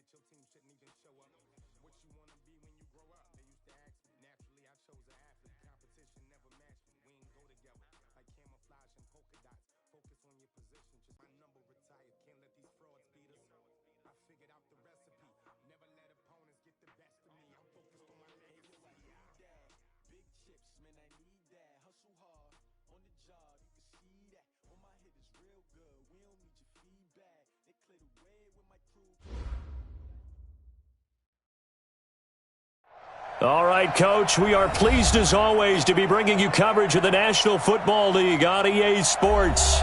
your team shouldn't even show up. What you want to be when you grow up? They used to ask me. Naturally, I chose an athlete. Competition never matched me. We ain't go together. Like camouflage and polka dots. Focus on your position. Just my number retired. Can't let these frauds beat us. I figured out the recipe. Never let opponents get the best of me. I'm focused on my legacy. Big chips, man, I need that. Hustle hard on the job. You can see that. On my hit is real good. We don't need your feedback. They cleared the way with my crew. All right, Coach, we are pleased as always to be bringing you coverage of the National Football League on EA Sports.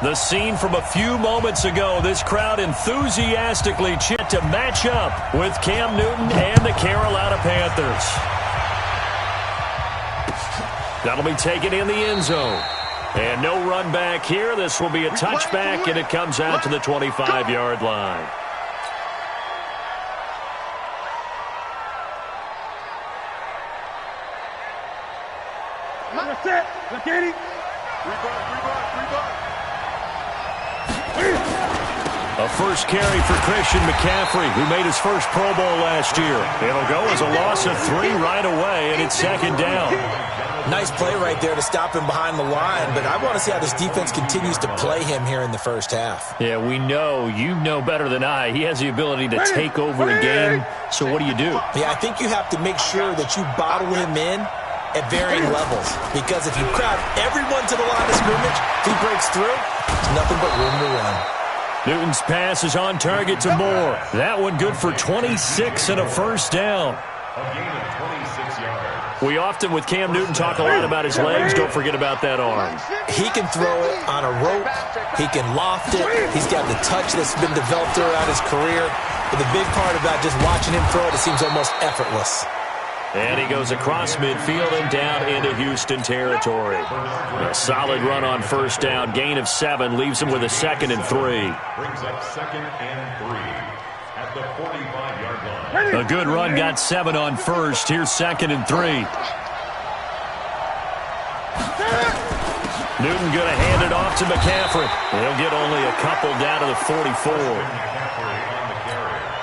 The scene from a few moments ago, this crowd enthusiastically cheered to match up with Cam Newton and the Carolina Panthers. That'll be taken in the end zone. And no run back here. This will be a touchback, and it comes out to the 25-yard line. That's it. Let's get it. A first carry for Christian McCaffrey, who made his first Pro Bowl last year. It'll go as a loss of 3 right away, and it's second down. Nice play right there to stop him behind the line, but I want to see how this defense continues to play him here in the first half. Yeah, we know, you know better than I, he has the ability to take over a game. So what do you do? Yeah, I think you have to make sure that you bottle him in at varying levels, because if you crowd everyone to the line of scrimmage, if he breaks through, there's nothing but room to run. Newton's pass is on target to Moore. That one good for 26 and a first down. A gain of 26 yards. We often, with Cam Newton, talk a lot about his legs. Don't forget about that arm. He can throw it on a rope. He can loft it. He's got the touch that's been developed throughout his career. But the big part about just watching him throw it seems almost effortless. And he goes across midfield and down into Houston territory. A solid run on first down. Gain of 7 leaves him with a 2nd and 3. Brings up 2nd and 3 at the 45-yard line. A good run got 7 on first. Here's 2nd and 3. Newton going to hand it off to McCaffrey. He'll get only a couple down to the 44.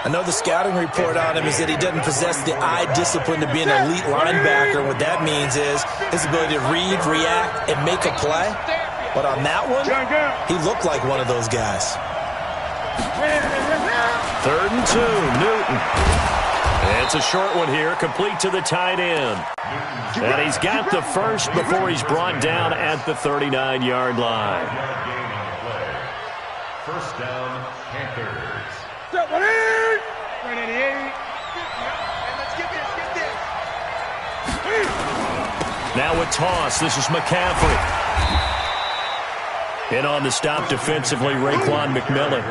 I know the scouting report on him is that he doesn't possess the eye discipline to be an elite linebacker. What that means is his ability to read, react, and make a play. But on that one, he looked like one of those guys. 3rd and 2, Newton. It's a short one here, complete to the tight end. And he's got the first before he's brought down at the 39-yard line. First down, Panthers. Now with toss, this is McCaffrey. And on the stop defensively, Raekwon McMillan.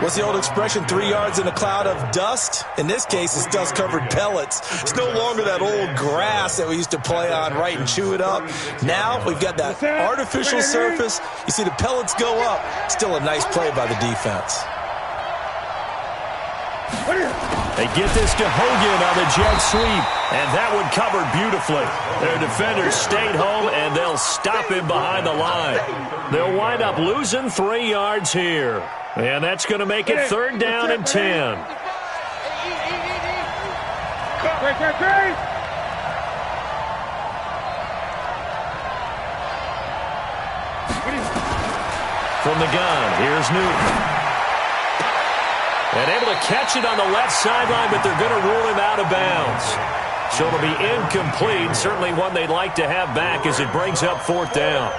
What's the old expression, 3 yards in a cloud of dust? In this case, it's dust-covered pellets. It's no longer that old grass that we used to play on, right, and chew it up. Now we've got that artificial surface. You see the pellets go up. Still a nice play by the defense. They get this to Hogan on the jet sweep, and that one covered beautifully. Their defenders stayed home, and they'll stop him behind the line. They'll wind up losing 3 yards here, and that's going to make it 3rd down and 10. From the gun, here's Newton. And able to catch it on the left sideline, but they're going to rule him out of bounds. So it'll be incomplete. Certainly one they'd like to have back as it brings up 4th down.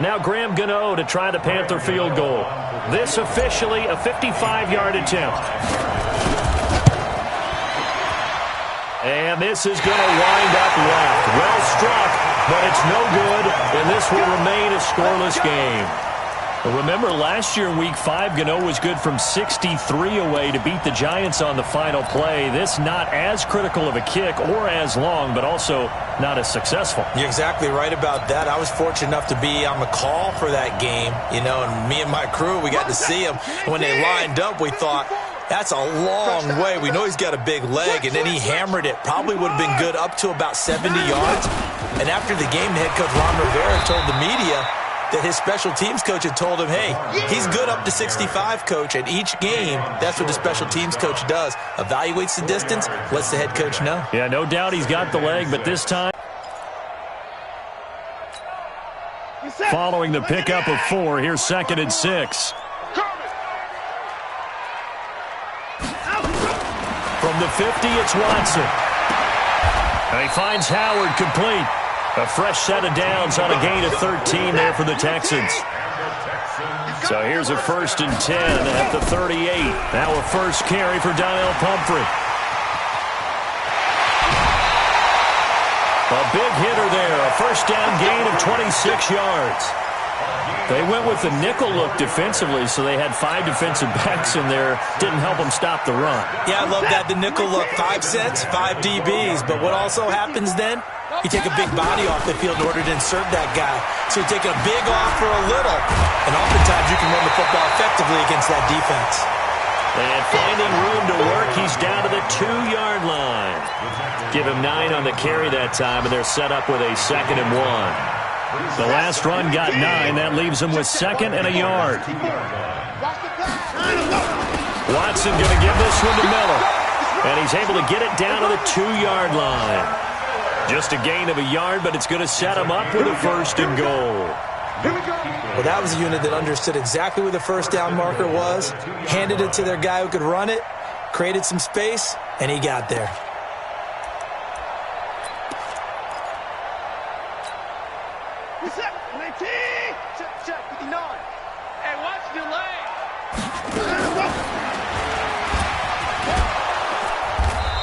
Now Graham Gano to try the Panther field goal. This officially a 55-yard attempt. And this is going to wind up left. Well struck, but it's no good, and this will remain a scoreless game. Remember, last year in Week 5, Gano was good from 63 away to beat the Giants on the final play. This not as critical of a kick or as long, but also not as successful. You're exactly right about that. I was fortunate enough to be on the call for that game, and me and my crew, we got to see them. When they lined up, we thought, That's a long way. We know he's got a big leg, and then he hammered it. Probably would have been good up to about 70 yards. And after the game, the head coach, Ron Rivera, told the media that his special teams coach had told him, hey, he's good up to 65, coach. And each game, that's what the special teams coach does. Evaluates the distance, lets the head coach know. Yeah, no doubt he's got the leg, but this time, following the pickup of 4, here's 2nd and 6. From the 50, it's Watson. And he finds Howard complete. A fresh set of downs on a gain of 13 there for the Texans. So here's a 1st and 10 at the 38. Now a first carry for Donnell Pumphrey. A big hitter there. A first down gain of 26 yards. They went with the nickel look defensively, so they had 5 defensive backs in there. Didn't help them stop the run. Yeah, I love that. The nickel look, 5 cents, 5 DBs. But what also happens then? You take a big body off the field in order to insert that guy. So you're taking a big off for a little. And oftentimes you can run the football effectively against that defense. And finding room to work, he's down to the 2-yard line. Give him 9 on the carry that time, and they're set up with a 2nd and 1. The last run got 9. That leaves him with 2nd and a yard. Watson going to give this one to Miller. And he's able to get it down to the 2-yard line. Just a gain of a yard, but it's going to set him up with a 1st and goal. Well, that was a unit that understood exactly where the first down marker was, handed it to their guy who could run it, created some space, and he got there.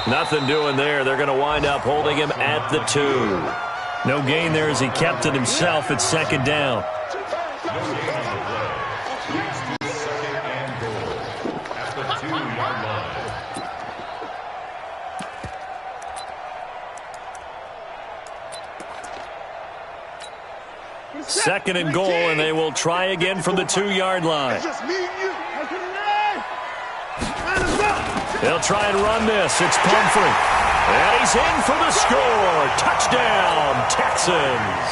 Nothing doing there. They're going to wind up holding him at the 2. No gain there as he kept it himself at 2nd down. Second and goal, and they will try again from the 2-yard line. They'll try and run this. It's Pumphrey. And he's in for the score. Touchdown, Texans.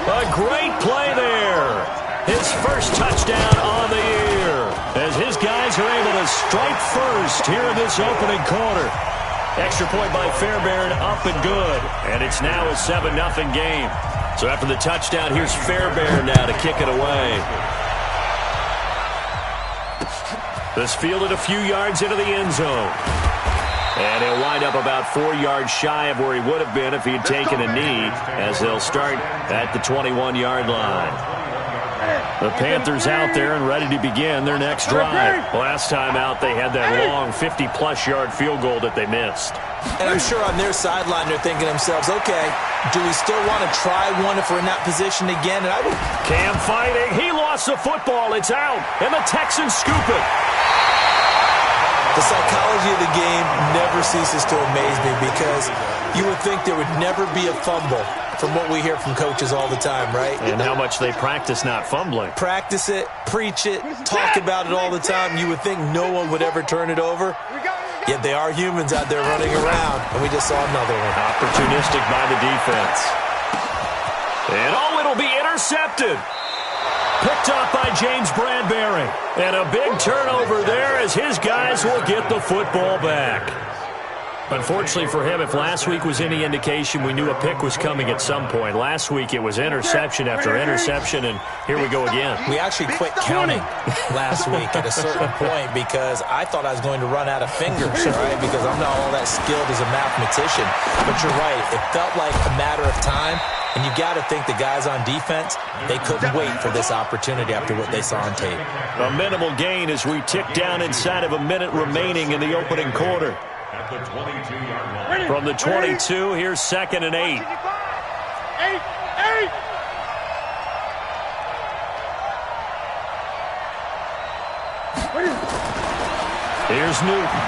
A great play there. His first touchdown on the year as his guys are able to strike first here in this opening quarter. Extra point by Fairbairn, up and good. And it's now a 7-0 game. So after the touchdown, here's Fairbairn now to kick it away. This fielded a few yards into the end zone. And he'll wind up about 4 yards shy of where he would have been if he had taken a knee, as they'll start at the 21-yard line. The Panthers out there and ready to begin their next drive. Last time out, they had that long 50-plus yard field goal that they missed. And I'm sure on their sideline they're thinking to themselves, okay, do we still want to try one if we're in that position again? And Cam fighting. He lost the football. It's out. And the Texans scoop it. The psychology of the game never ceases to amaze me because you would think there would never be a fumble from what we hear from coaches all the time, right? And how much they practice not fumbling. Practice it, preach it, talk about it all the time. You would think no one would ever turn it over. Yet they are humans out there running around, and we just saw another one. Opportunistic by the defense. And it'll be intercepted. Picked up by James Bradbury. And a big turnover there as his guys will get the football back. Unfortunately for him, if last week was any indication, we knew a pick was coming at some point. Last week it was interception after interception, and here we go again. We actually quit counting last week at a certain point because I thought I was going to run out of fingers, right? Because I'm not all that skilled as a mathematician. But you're right. It felt like a matter of time, and you got to think the guys on defense, they couldn't wait for this opportunity after what they saw on tape. A minimal gain as we tick down inside of a minute remaining in the opening quarter. At the 22-yard line. From the 22, here's 2nd and 8. Here's Newton.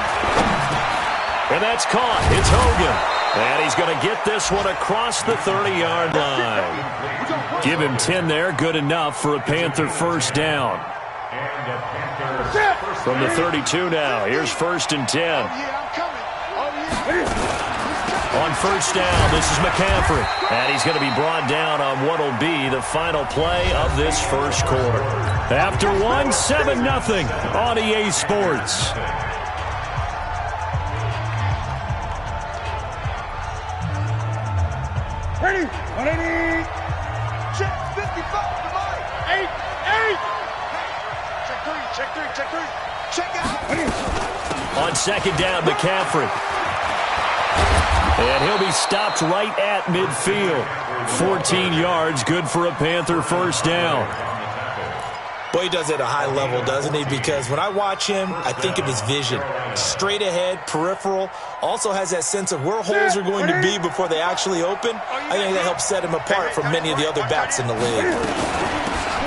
And that's caught. It's Hogan. And he's going to get this one across the 30-yard line. Give him 10 there. Good enough for a Panther first down. And the Panthers. From the 32 now, here's 1st and 10. On 1st down, this is McCaffrey. And he's going to be brought down on what will be the final play of this first quarter. After 7-0 on EA Sports. Ready? 180. Check 55 to Mike. 8. Check three. Check out. On 2nd down, McCaffrey. And he'll be stopped right at midfield. 14 yards, good for a Panther 1st down. Boy, he does it at a high level, doesn't he? Because when I watch him, I think of his vision. Straight ahead, peripheral. Also has that sense of where holes are going to be before they actually open. I think that helps set him apart from many of the other backs in the league.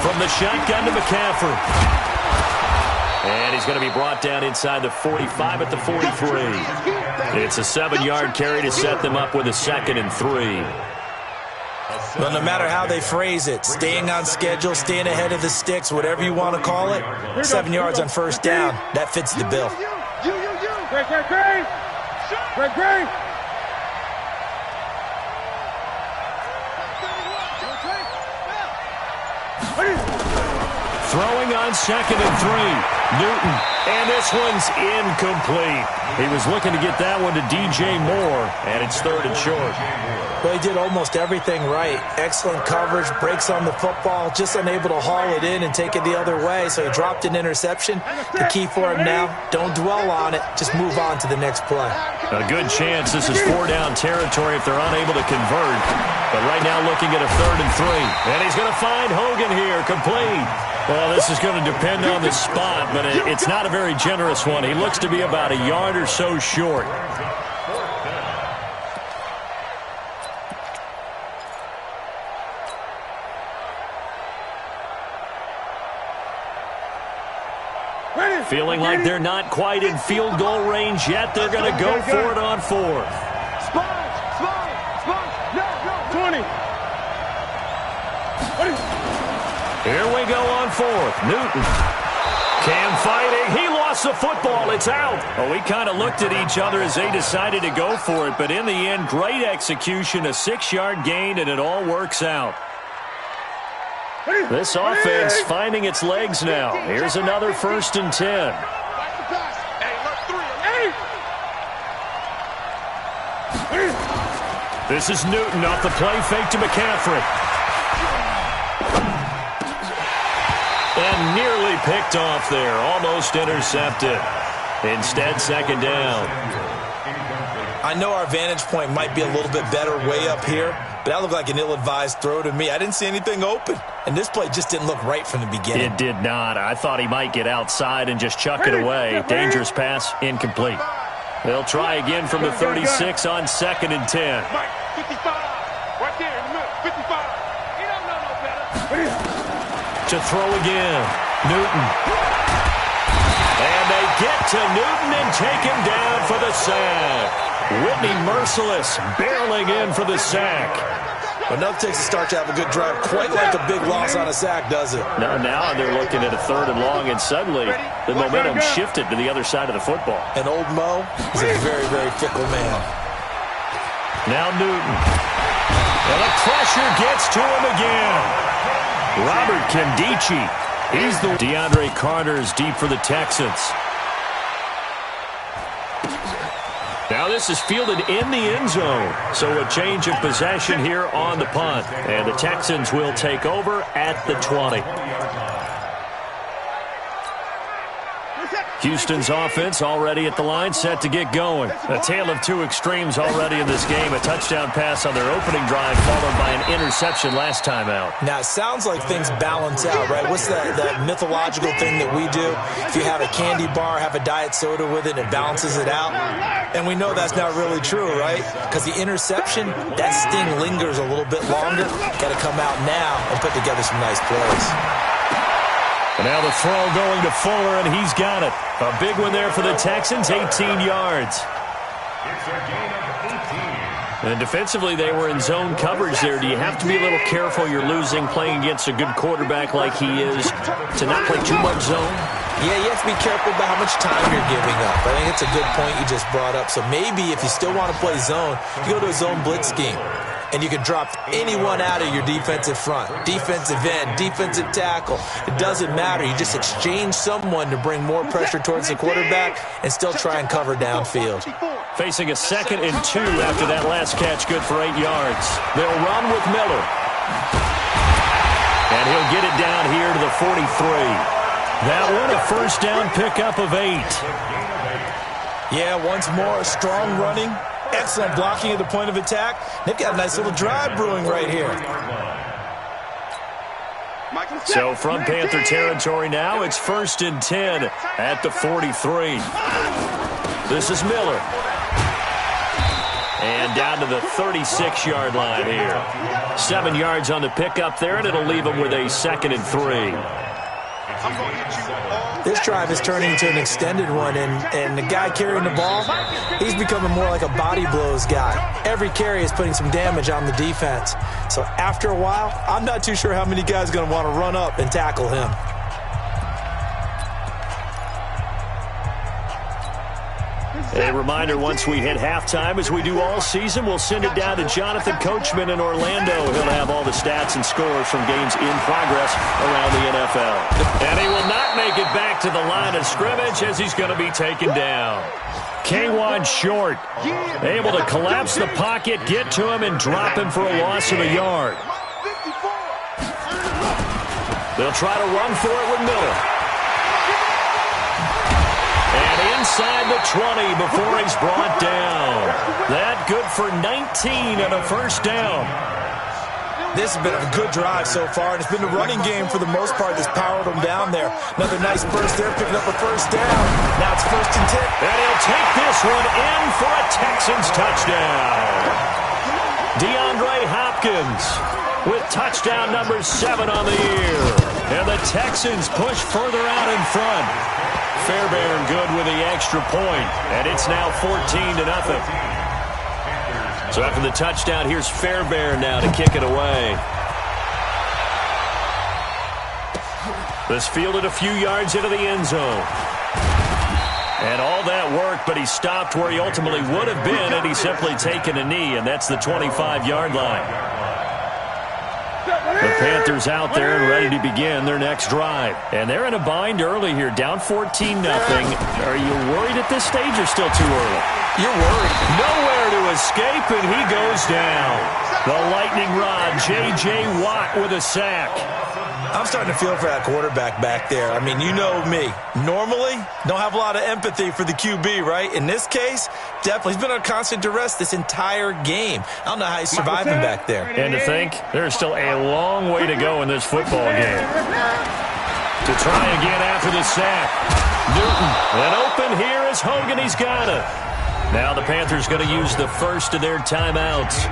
From the shotgun to McCaffrey. And he's going to be brought down inside the 45 at the 43. It's a 7-yard carry to set them up with a 2nd and 3. Well, no matter how they phrase it, staying on schedule, staying ahead of the sticks, whatever you want to call it, 7 yards on 1st down, that fits the bill. Great. Throwing on 2nd and 3. Newton. And this one's incomplete. He was looking to get that one to DJ Moore, and it's 3rd and short. Well, he did almost everything right. Excellent coverage, breaks on the football, just unable to haul it in and take it the other way, so he dropped an interception. The key for him now, don't dwell on it, just move on to the next play. A good chance this is 4-down territory if they're unable to convert. But right now looking at a 3rd and 3. And he's going to find Hogan here, complete. Well, this is going to depend on the spot, but it's not a very generous one. He looks to be about a yard or so short. Feeling like they're not quite in field goal range yet. They're going to go for it on 4th. Spot. No. 20. Here we go on 4th. Newton. Cam fighting. He lost the football. It's out. Well, we kind of looked at each other as they decided to go for it. But in the end, great execution, a 6-yard gain, and it all works out. This offense finding its legs now. Here's another 1st and 10. This is Newton off the play fake to McCaffrey. And nearly picked off there. Almost intercepted. Instead, 2nd down. I know our vantage point might be a little bit better way up here, but that looked like an ill-advised throw to me. I didn't see anything open, and this play just didn't look right from the beginning. It did not. I thought he might get outside and just chuck it away. Dangerous pass, incomplete. They'll try again from the 36 on 2nd and 10. 55. Right there in the middle. 55. He don't know no better. To throw again. Newton. And they get to Newton and take him down for the sack. Whitney Merciless barreling in for the sack. Enough takes a start to have a good drive, quite like a big loss on a sack, does it? Now they're looking at a 3rd and long, and suddenly the momentum shifted to the other side of the football. And old Mo is a very, very fickle man. Now Newton. And the pressure gets to him again. Robert Kendichi. He's the DeAndre Carter's deep for the Texans. Now this is fielded in the end zone. So a change of possession here on the punt. And the Texans will take over at the 20. Houston's offense already at the line, set to get going. A tale of two extremes already in this game. A touchdown pass on their opening drive, followed by an interception last time out. Now, it sounds like things balance out, right? What's that mythological thing that we do? If you have a candy bar, have a diet soda with it, it balances it out. And we know that's not really true, right? Because the interception, that sting lingers a little bit longer. Got to come out now and put together some nice plays. And now the throw going to Fuller, and he's got it. A big one there for the Texans, 18 yards. It's a gain of 18. And defensively, they were in zone coverage there. Do you have to be a little careful? You're losing, playing against a good quarterback like he is, to not play too much zone? Yeah, you have to be careful about how much time you're giving up. I think it's a good point you just brought up. So maybe if you still want to play zone, you go to a zone blitz scheme. And you can drop anyone out of your defensive front, defensive end, defensive tackle. It doesn't matter. You just exchange someone to bring more pressure towards the quarterback and still try and cover downfield. Facing a 2nd and 2 after that last catch, good for 8 yards. They'll run with Miller. And he'll get it down here to the 43. That one, a first down pickup of 8. Yeah, once more, strong running. Excellent blocking at the point of attack. They've got a nice little drive brewing right here. So from Panther territory now, it's 1st and 10 at the 43. This is Miller. And down to the 36-yard line here. 7 yards on the pickup there, and it'll leave them with a 2nd and 3. This drive is turning into an extended one, and the guy carrying the ball, he's becoming more like a body blows guy. Every carry is putting some damage on the defense. So after a while, I'm not too sure how many guys are going to want to run up and tackle him. A reminder, once we hit halftime, as we do all season, we'll send it down to Jonathan Coachman in Orlando. He'll have all the stats and scores from games in progress around the NFL. And he will not make it back to the line of scrimmage as he's going to be taken down. K-Wan Short, able to collapse the pocket, get to him, and drop him for a loss of a yard. They'll try to run for it with Miller. And inside the 20 before he's brought down. That good for 19 and a first down. This has been a good drive so far, and it's been the running game for the most part that's powered them down there. Another nice burst there, picking up a first down. Now it's 1st and 10. And he'll take this one in for a Texans touchdown. DeAndre Hopkins with touchdown number 7 on the year. And the Texans push further out in front. Fairbairn good with the extra point, and it's now 14-0. So after the touchdown, here's Fairbairn now to kick it away. This fielded a few yards into the end zone. And all that work, but he stopped where he ultimately would have been had he simply taken a knee, and that's the 25-yard line. The Panthers out there and ready to begin their next drive. And they're in a bind early here, down 14-0. Are you worried at this stage or still too early? You're worried. Nowhere to escape, and he goes down. The lightning rod, J.J. Watt with a sack. I'm starting to feel for that quarterback back there. I mean, you know me. Normally, don't have a lot of empathy for the QB, right? In this case, definitely. He's been on constant duress this entire game. I don't know how he's surviving back there. And to think, there's still a long way to go in this football game. To try again after the sack. Newton, and open here is Hogan. He's got it. Now the Panthers going to use the first of their timeouts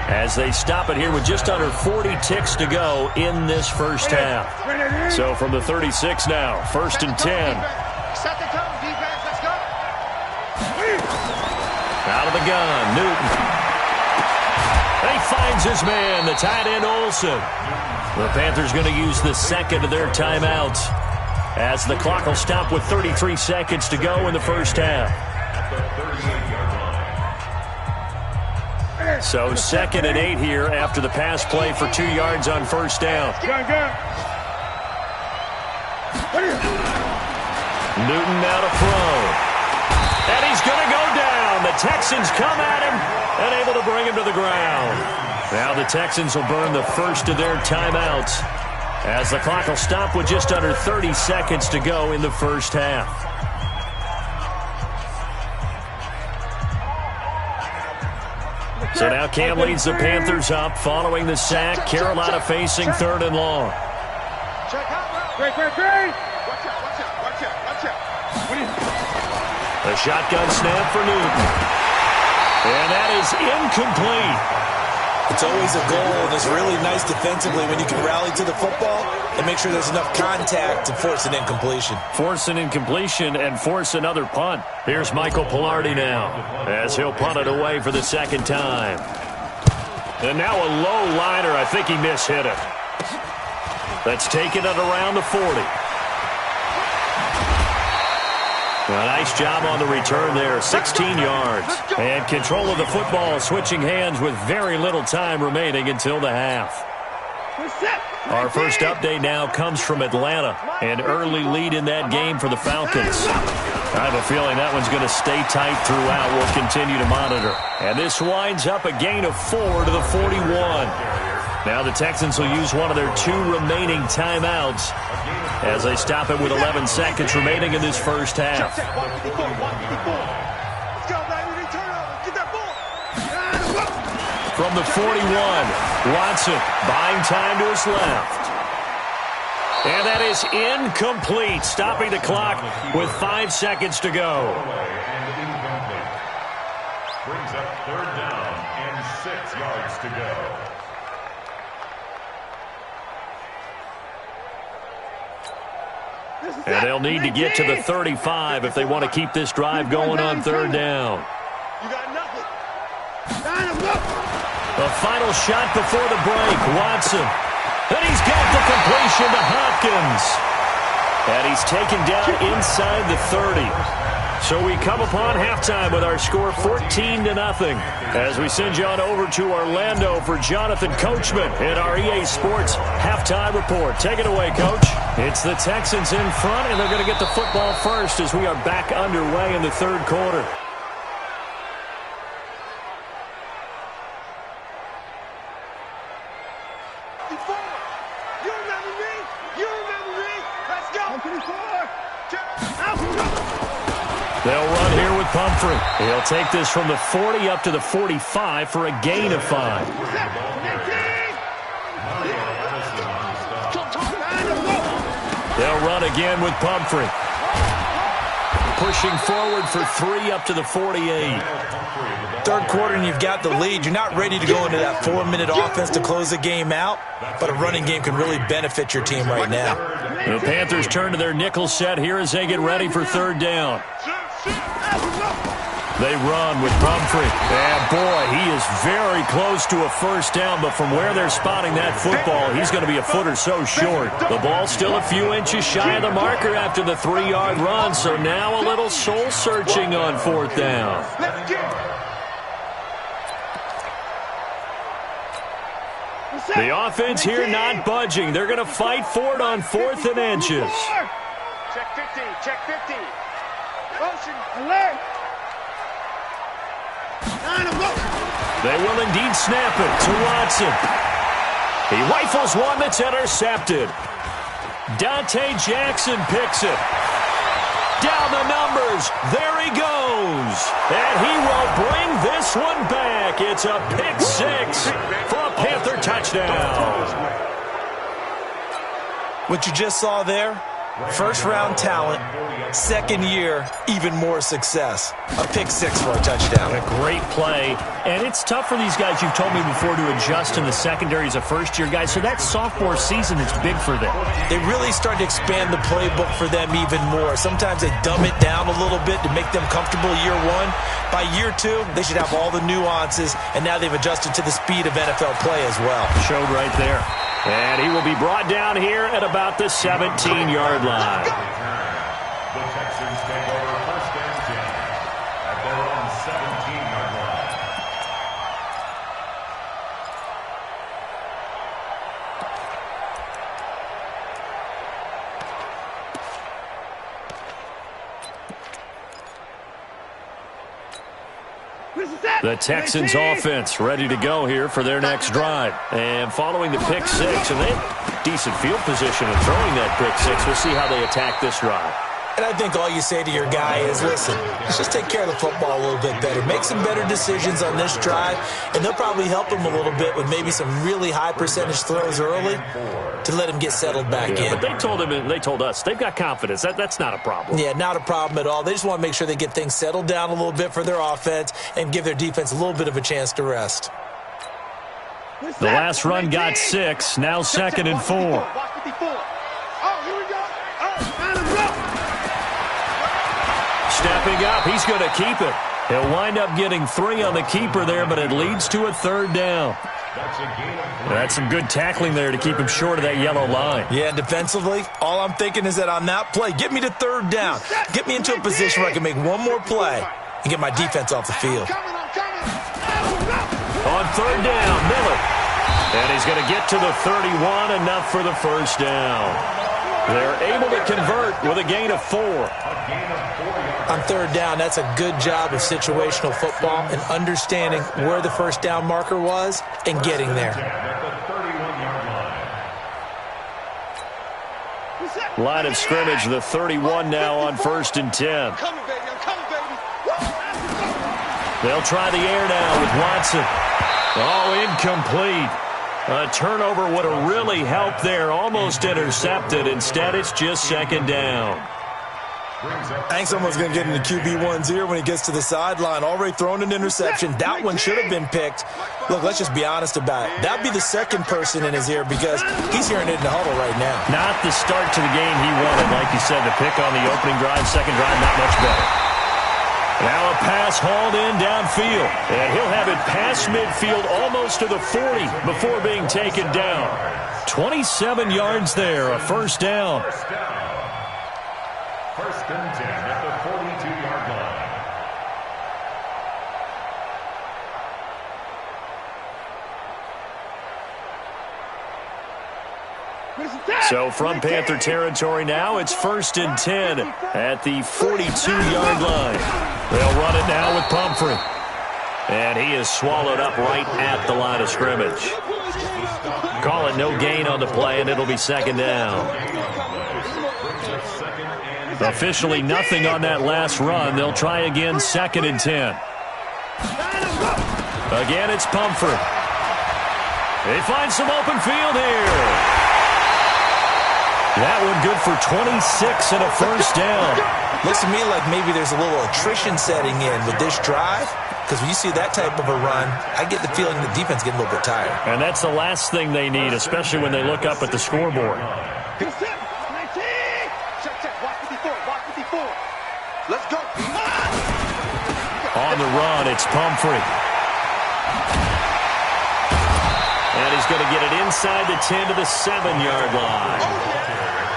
as they stop it here with just under 40 ticks to go in this first half. So from the 36 now, 1st and 10. Set the tone, defense. Let's go. Out of the gun, Newton. And he finds his man, the tight end Olsen. The Panthers going to use the second of their timeouts as the clock will stop with 33 seconds to go in the first half. So 2nd and 8 here after the pass play for 2 yards on first down. Newton now to throw. And he's going to go down. The Texans come at him and able to bring him to the ground. Now the Texans will burn the first of their timeouts as the clock will stop with just under 30 seconds to go in the first half. So now Cam leads the Panthers up following the sack. Carolina facing 3rd and long. Great. Watch out. The shotgun snap for Newton. And that is incomplete. It's always a goal, and it's really nice defensively when you can rally to the football and make sure there's enough contact to force an incompletion. Force an incompletion and force another punt. Here's Michael Pilardi now as he'll punt it away for the second time. And now a low liner. I think he mishit it. That's taken it around the 40. A nice job on the return there, 16 yards. And control of the football, switching hands with very little time remaining until the half. Our first update now comes from Atlanta. An early lead in that game for the Falcons. I have a feeling that one's going to stay tight throughout. We'll continue to monitor. And this winds up a gain of 4 to the 41. Now the Texans will use one of their 2 remaining timeouts as they stop it with 11 seconds remaining in this first half. From the 41, Watson buying time to his left. And that is incomplete, stopping the clock with 5 seconds to go. Brings up 3rd down and 6 yards to go. And they'll need to get to the 35 if they want to keep this drive going on 3rd down. You got nothing. A final shot before the break. Watson. And he's got the completion to Hopkins. And he's taken down inside the 30. So we come upon halftime with our score 14-0 as we send you on over to Orlando for Jonathan Coachman in our EA Sports halftime report. Take it away, Coach. It's the Texans in front, and they're going to get the football first as we are back underway in the 3rd quarter. They'll run here with Pumphrey. He'll take this from the 40 up to the 45 for a gain of 5. They'll run again with Pumphrey. Pushing forward for 3 up to the 48. 3rd quarter and you've got the lead. You're not ready to go into that 4-minute offense to close the game out, but a running game can really benefit your team right now. The Panthers turn to their nickel set here as they get ready for 3rd down. They run with Pumphrey. And boy, he is very close to a first down, but from where they're spotting that football, he's going to be a foot or so short. The ball's still a few inches shy of the marker after the 3-yard run, so now a little soul-searching on 4th down. The offense here not budging. They're going to fight for it on 4th and inches. Check 50, check 50. Motion, alert. They will indeed snap it to Watson. He rifles one that's intercepted. Dante Jackson picks it. Down the numbers. There he goes. And he will bring this one back. It's a pick 6 for a Panther touchdown. What you just saw there, first-round talent, 2nd year, even more success. A pick 6 for a touchdown. A great play. And it's tough for these guys, you've told me before, to adjust in the secondary as a first-year guy. So that sophomore season is big for them. They really start to expand the playbook for them even more. Sometimes they dumb it down a little bit to make them comfortable year 1. By year 2, they should have all the nuances, and now they've adjusted to the speed of NFL play as well. Showed right there. And he will be brought down here at about the 17-yard line. The Texans take over 1st and 10 at their own 17-yard line. The Texans offense ready to go here for their next drive. And following the pick 6, and they have decent field position in throwing that pick 6. We'll see how they attack this drive. And I think all you say to your guy is, listen, let's just take care of the football a little bit better. Make some better decisions on this drive, and they'll probably help him a little bit with maybe some really high percentage throws early to let him get settled back in. But they told him, and they told us, they've got confidence. That's not a problem. Yeah, not a problem at all. They just want to make sure they get things settled down a little bit for their offense and give their defense a little bit of a chance to rest. The last run got 6. Now 2nd and 4. Oh, here we go. Stepping up, he's going to keep it. He'll wind up getting 3 on the keeper there, but it leads to a 3rd down. That's some good tackling there to keep him short of that yellow line. Yeah, defensively, all I'm thinking is that on that play, get me to 3rd down. Get me into a position where I can make one more play and get my defense off the field. On 3rd down, Miller. And he's going to get to the 31, enough for the 1st down. They're able to convert with a gain of 4. On 3rd down, that's a good job of situational football and understanding where the 1st down marker was and getting there. Line of scrimmage, the 31 now on 1st and 10. They'll try the air now with Watson. Oh, incomplete. A turnover would have really helped there. Almost intercepted. Instead, it's just 2nd down. I think someone's going to get into QB1's ear when he gets to the sideline. Already thrown an interception. That one should have been picked. Look, let's just be honest about it. That would be the 2nd person in his ear because he's hearing it in the huddle right now. Not the start to the game he wanted. Like you said, the pick on the opening drive, 2nd drive, not much better. Now a pass hauled in downfield. And he'll have it past midfield almost to the 40 before being taken down. 27 yards there, a 1st down. 1st and 10 at the 42-yard line. So from Panther territory now, it's 1st and 10 at the 42-yard line. They'll run it now with Pumphrey. And he is swallowed up right at the line of scrimmage. Call it no gain on the play, and it'll be 2nd down. Officially nothing on that last run. They'll try again, 2nd and 10. Again, it's Pumphrey. They find some open field here. That one good for 26 and a 1st down. Looks to me like maybe there's a little attrition setting in with this drive. Because when you see that type of a run, I get the feeling the defense getting a little bit tired. And that's the last thing they need, especially when they look up at the scoreboard. Let's go. On the run, it's Pumphrey. And he's going to get it inside the 10 to the 7-yard line.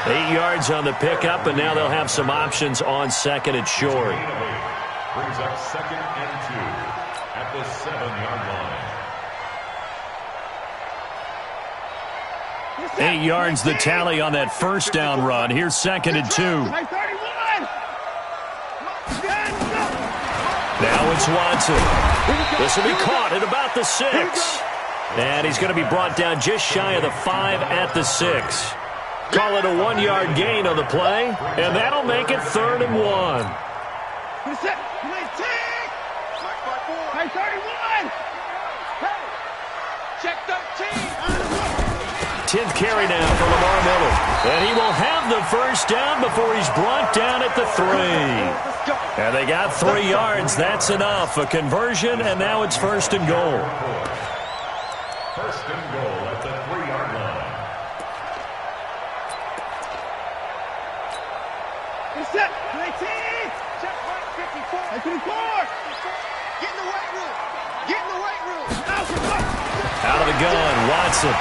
8 yards on the pickup, and now they'll have some options on 2nd and short. Brings up 2nd and 2 at the 7-yard line. 8 yards the tally on that 1st down run. Here's 2nd and 2. Now it's Watson. This will be caught at about the 6. And he's going to be brought down just shy of the 5 at the 6. Call it a 1-yard gain on the play, and that'll make it 3rd and 1. 10th carry now for Lamar Miller. And he will have the 1st down before he's brought down at the 3. And they got 3 yards. That's enough. A conversion, and now it's 1st and goal. 1st and goal at the 3-yard line. Set. 19. Check 54. 54. Get in the weight room. Get in the weight room. Out of the gun, Watson.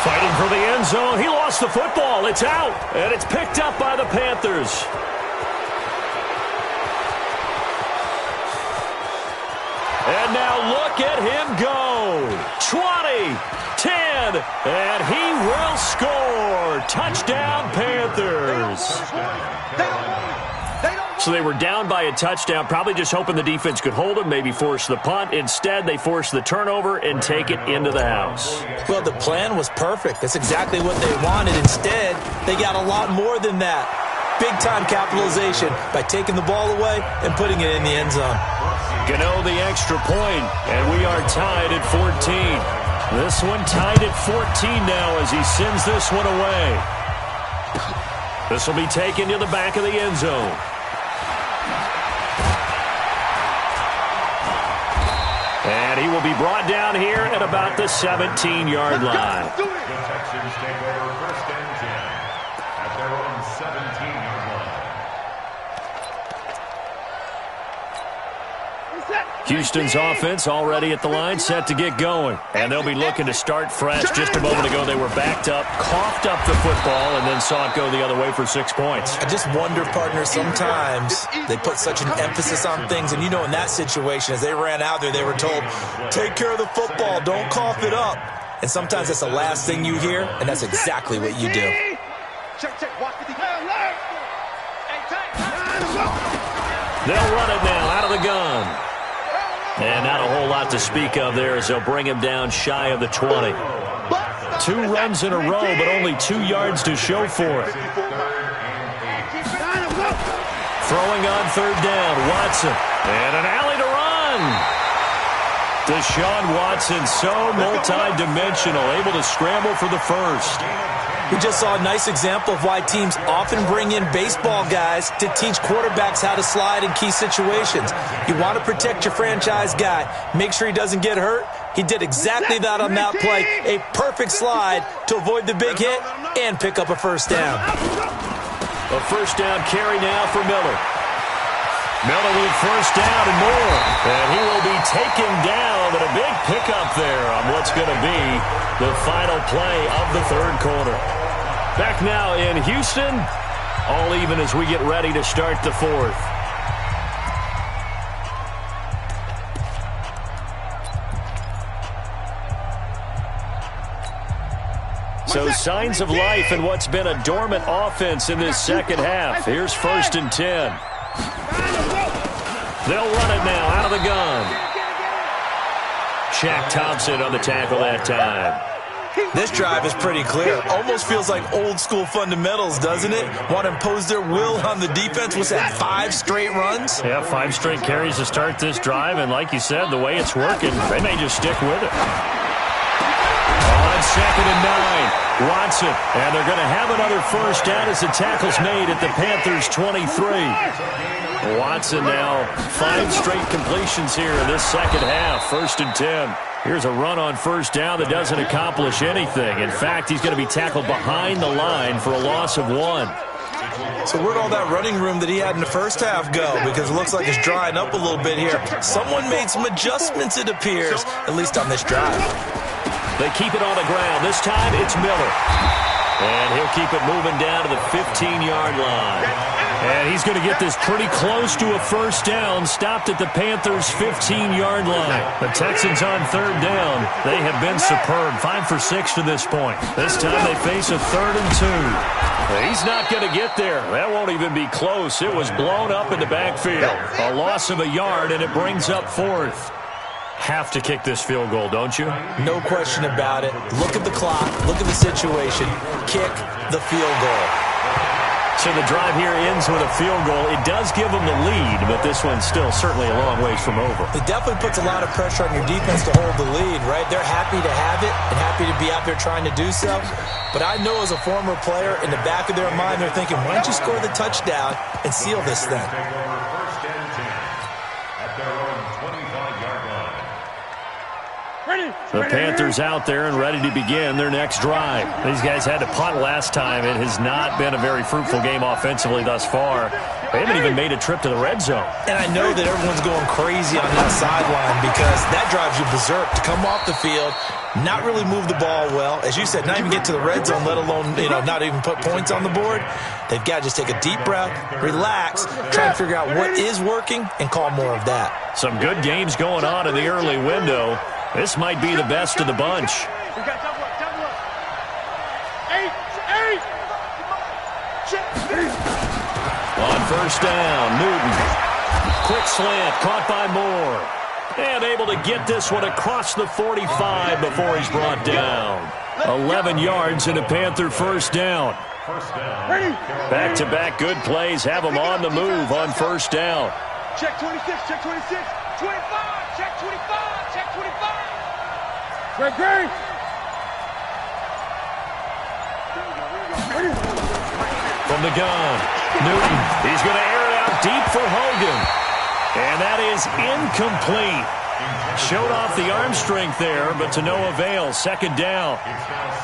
Fighting for the end zone. He lost the football. It's out, and it's picked up by the Panthers. And now look at him go. 20, 10, and he will score. Touchdown, Panthers. So they were down by a touchdown, probably just hoping the defense could hold them, maybe force the punt. Instead, they forced the turnover and take it into the house. Well, the plan was perfect. That's exactly what they wanted. Instead, they got a lot more than that. Big-time capitalization by taking the ball away and putting it in the end zone. Gano the extra point, and we are tied at 14. This one tied at 14 now as he sends this one away. This will be taken to the back of the end zone. And he will be brought down here at about the 17-yard line. The Texans take over first and 10 at their own 17-yard line. Houston's offense already at the line, set to get going. And they'll be looking to start fresh. Just a moment ago, they were backed up, coughed up the football, and then saw it go the other way for 6 points. I just wonder, partner, sometimes they put such an emphasis on things. And, you know, in that situation, as they ran out there, they were told, take care of the football, don't cough it up. And sometimes that's the last thing you hear, and that's exactly what you do. They'll run it now out of the gun. And not a whole lot to speak of there as they'll bring him down shy of the 20. 2 runs in a row, but only 2 yards to show for it. Throwing on third down, Watson. And an alley to run. Deshaun Watson, so multi-dimensional, able to scramble for the first. We just saw a nice example of why teams often bring in baseball guys to teach quarterbacks how to slide in key situations. You want to protect your franchise guy. Make sure he doesn't get hurt. He did exactly that on that play. A perfect slide to avoid the big hit and pick up a first down. A first down carry now for Miller. Miller with first down and more. And he will be taken down, but a big pickup there on what's going to be the final play of the third quarter. Back now in Houston, all even as we get ready to start the fourth. So signs of life in what's been a dormant offense in this second half. Here's first and 10. They'll run it now out of the gun. Shaq Thompson on the tackle that time. This drive is pretty clear. Almost feels like old school fundamentals, doesn't it? Want to impose their will on the defense. What's that, 5 straight runs? Yeah, 5 straight carries to start this drive. And like you said, the way it's working, they may just stick with it. On second and 9, Watson. And they're going to have another first down as the tackle's made at the Panthers' 23. Watson now 5 straight completions here in this second half. First and 10. Here's a run on first down that doesn't accomplish anything. In fact, he's going to be tackled behind the line for a loss of 1. So where'd all that running room that he had in the first half go? Because it looks like it's drying up a little bit here. Someone made some adjustments, it appears, at least on this drive. They keep it on the ground. This time it's Miller. And he'll keep it moving down to the 15-yard line. And he's going to get this pretty close to a first down, stopped at the Panthers' 15-yard line. The Texans on third down. They have been superb, 5 for 6 to this point. This time they face a 3rd and 2. He's not going to get there. That won't even be close. It was blown up in the backfield. A loss of a yard, and it brings up 4th. Have to kick this field goal, don't you? No question about it. Look at the clock. Look at the situation. Kick the field goal. So the drive here ends with a field goal. It does give them the lead, but this one's still certainly a long ways from over. It definitely puts a lot of pressure on your defense to hold the lead, right? They're happy to have it and happy to be out there trying to do so. But I know as a former player, in the back of their mind, they're thinking, why don't you score the touchdown and seal this thing? The Panthers out there and ready to begin their next drive. These guys had to punt last time. It has not been a very fruitful game offensively thus far. They haven't even made a trip to the red zone. And I know that everyone's going crazy on that sideline because that drives you berserk to come off the field, not really move the ball well. As you said, not even get to the red zone, let alone, not even put points on the board. They've got to just take a deep breath, relax, try and figure out what is working, and call more of that. Some good games going on in the early window. This might be the best of the bunch. We got double up. 8. On first down, Newton. Quick slant, caught by Moore. And able to get this one across the 45 before he's brought down. 11 yards and a Panther first down. Back-to-back good plays have them on the move on first down. Check 26, check 26, 25, check 25, check 25. Great. From the gun, Newton. He's going to air it out deep for Hogan. And that is incomplete. Showed off the arm strength there, but to no avail. Second down.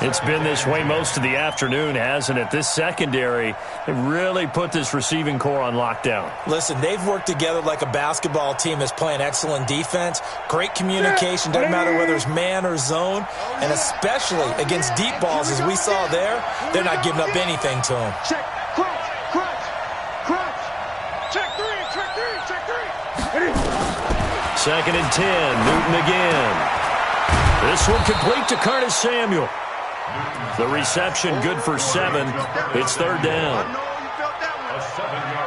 It's been this way most of the afternoon, hasn't it? This secondary, they really put this receiving core on lockdown. Listen, they've worked together like a basketball team that's playing excellent defense. Great communication, doesn't matter whether it's man or zone. And especially against deep balls, as we saw there, they're not giving up anything to them. Check, crunch. Check three. Second and 10, Newton again. This one complete to Curtis Samuel. The reception good for 7. It's third down.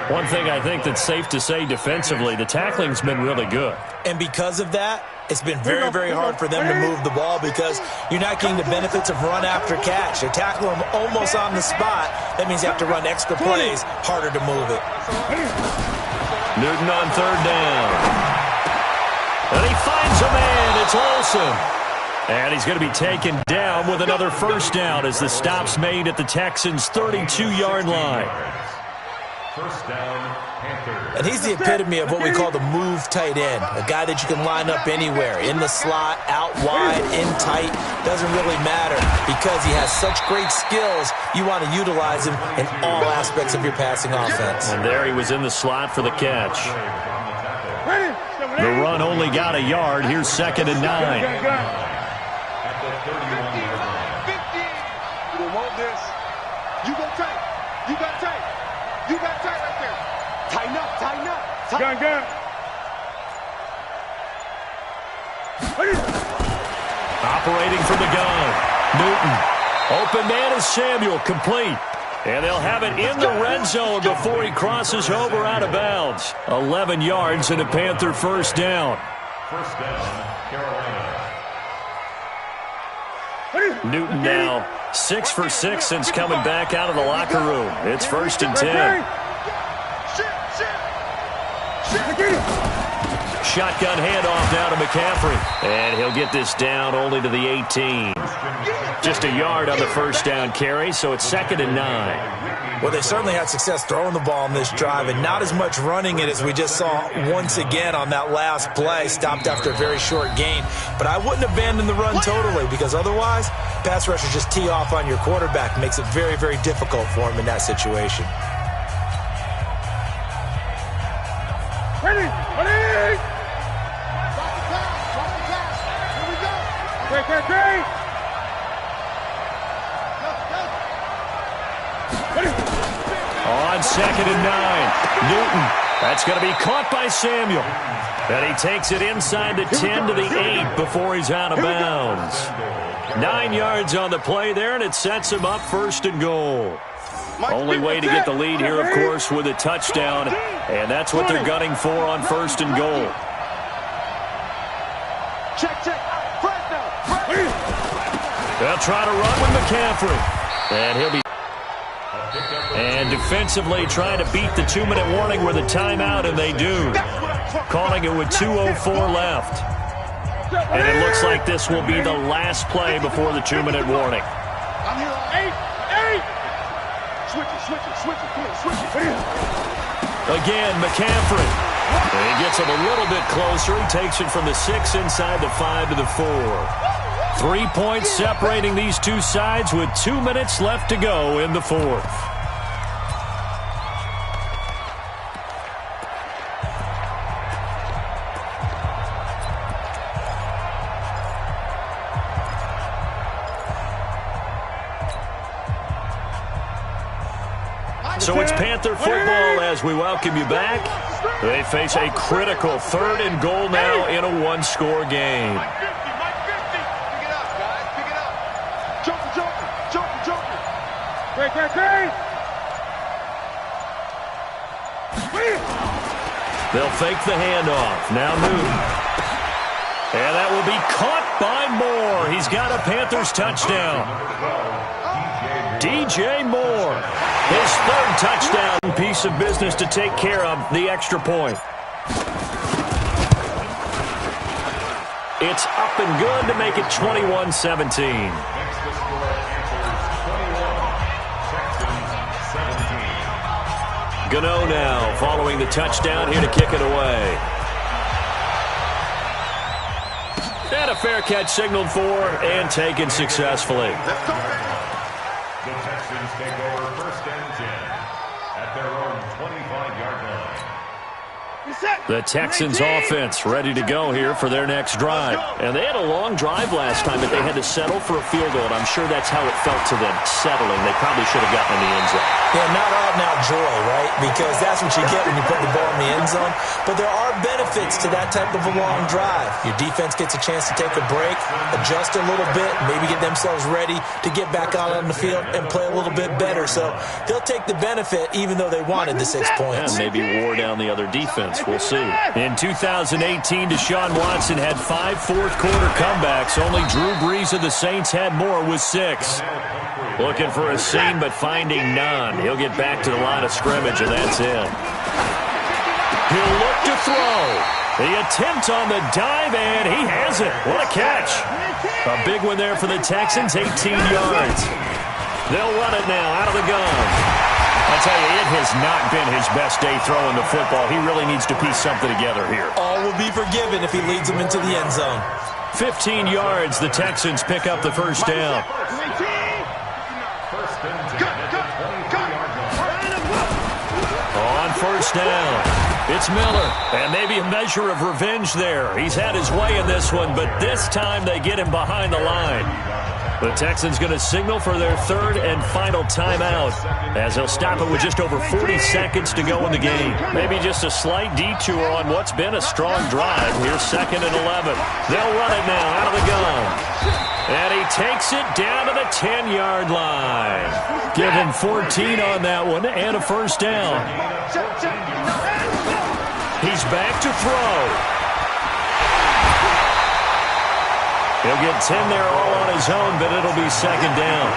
One thing I think that's safe to say defensively, the tackling's been really good. And because of that, it's been very, very hard for them to move the ball because you're not getting the benefits of run after catch. They're tackling them almost on the spot. That means you have to run extra plays, harder to move it. Newton on third down. And he finds a man. It's Olsen. And he's going to be taken down with another first down as the stop's made at the Texans' 32-yard line. First down, Panthers. And he's the epitome of what we call the move tight end, a guy that you can line up anywhere, in the slot, out wide, in tight, doesn't really matter because he has such great skills. You want to utilize him in all aspects of your passing offense. And there he was in the slot for the catch. The run only got a yard. Here's second and 9. At the 31-yard line. 50. You don't want this. You go tight. You got tight. You got tight right there. Tighten up. Gun. Operating from the gun. Newton. Open man is Samuel. Complete. And they'll have it in the red zone before he crosses over out of bounds. 11 yards and a Panther first down. First down, Carolina. Newton now 6 for 6 since coming back out of the locker room. It's first and 10. Shotgun handoff down to McCaffrey. And he'll get this down only to the 18. Just a yard on the first down carry, so it's second and 9. Well, they certainly had success throwing the ball in this drive and not as much running it as we just saw once again on that last play, stopped after a very short gain. But I wouldn't abandon the run totally because otherwise, pass rushers just tee off on your quarterback. Makes it very, very difficult for him in that situation. Ready. Great. On second and 9, Newton. That's going to be caught by Samuel. And he takes it inside the 10 to the 8 before he's out of bounds. 9 yards on the play there, and it sets him up first and goal. Only way to get the lead here, of course, with a touchdown, and that's what they're gunning for on first and goal. Check. They'll try to run with McCaffrey. And he'll be... And defensively trying to beat the 2-minute warning with a timeout, and they do. Calling it with 2:04 left. And it looks like this will be the last play before the 2-minute warning. I'm here. 8. Switch it. Again, McCaffrey. And he gets him a little bit closer. He takes it from the 6 inside the 5 to the 4. 3 points separating these two sides with 2 minutes left to go in the fourth. So it's Panther football as we welcome you back. They face a critical 3rd and goal now in a one-score game. Great. They'll fake the handoff. Now Newton. And that will be caught by Moore. He's got a Panthers touchdown. DJ Moore. His 3rd touchdown, piece of business to take care of, the extra point. It's up and good to make it 21-17. Gano now following the touchdown here to kick it away. And a fair catch signaled for and taken successfully. Let's go, baby. The Texans take over 1st and 10 at their own 25-yard line. The Texans offense ready to go here for their next drive. And they had a long drive last time, but they had to settle for a field goal, and I'm sure that's how it felt to them, settling. They probably should have gotten in the end zone. Yeah, not out-and-out joy, right? Because that's what you get when you put the ball in the end zone. But there are benefits to that type of a long drive. Your defense gets a chance to take a break, adjust a little bit, maybe get themselves ready to get back out on the field and play a little bit better. So they'll take the benefit even though they wanted the 6 points. And maybe wore down the other defense. We'll see. In 2018, Deshaun Watson had 5 fourth-quarter comebacks. Only Drew Brees of the Saints had more with 6. Looking for a seam, but finding none. He'll get back to the line of scrimmage, and that's it. He'll look to throw. The attempt on the dive, and he has it. What a catch. A big one there for the Texans, 18 yards. They'll run it now out of the gun. I tell you, it has not been his best day throwing the football. He really needs to piece something together here. All will be forgiven if he leads them into the end zone. 15 yards, the Texans pick up the first down. 1st and 10 at the 23-yard line. On first down, it's Miller. And maybe a measure of revenge there. He's had his way in this one, but this time they get him behind the line. The Texans going to signal for their 3rd and final timeout as they'll stop it with just over 40 seconds to go in the game. Maybe just a slight detour on what's been a strong drive. Here's 2nd and 11. They'll run it now out of the gun. And he takes it down to the 10-yard line. Give him 14 on that one and a first down. He's back to throw. He'll get 10 there all on his own, but it'll be 2nd down.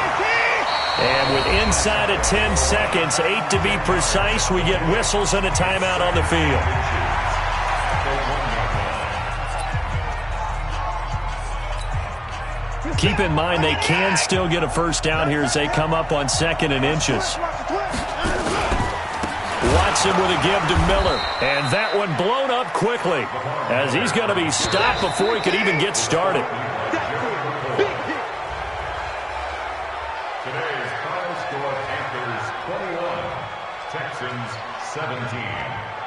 And with inside of 10 seconds, 8 to be precise, we get whistles and a timeout on the field. Keep in mind they can still get a first down here as they come up on 2nd and inches. Watson with a give to Miller. And that one blown up quickly as he's going to be stopped before he could even get started. Today's final score, Panthers 21, Texans 17.